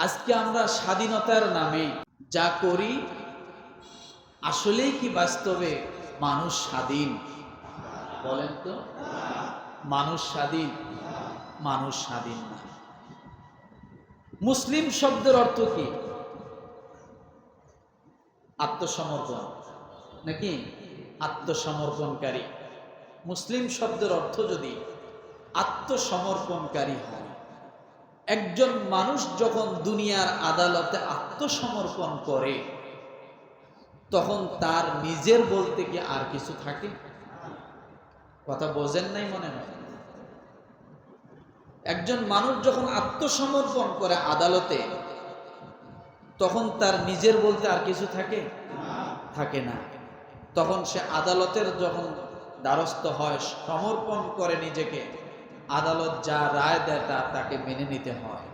আজকে আমরা স্বাধীনতার নামে যা করি, আসলেই কি বাস্তবে মানুষ স্বাধীন? বলেন তো, মানুষ স্বাধীন? মানুষ স্বাধীন না। মুসলিম শব্দের অর্থ কি? আত্মসমর্পণ, নাকি আত্মসমর্পণকারী। মুসলিম শব্দের অর্থ যদি আত্মসমর্পণকারী হয়, একজন মানুষ যখন দুনিয়ার আদালতে আত্মসমর্পণ করে, তখন তার নিজের বলতে কি আর কিছু থাকে? কথা বোঝেন নাই মনে হয়। একজন মানুষ যখন আত্মসমর্পণ করে আদালতে, তখন তার নিজের বলতে আর কিছু থাকে? থাকে না। তখন সে আদালতের যখন দ্বারস্থ হয়, সমর্পণ করে নিজেকে, আদালত যা রায় দেয় তা তাকে মেনে নিতে হয়।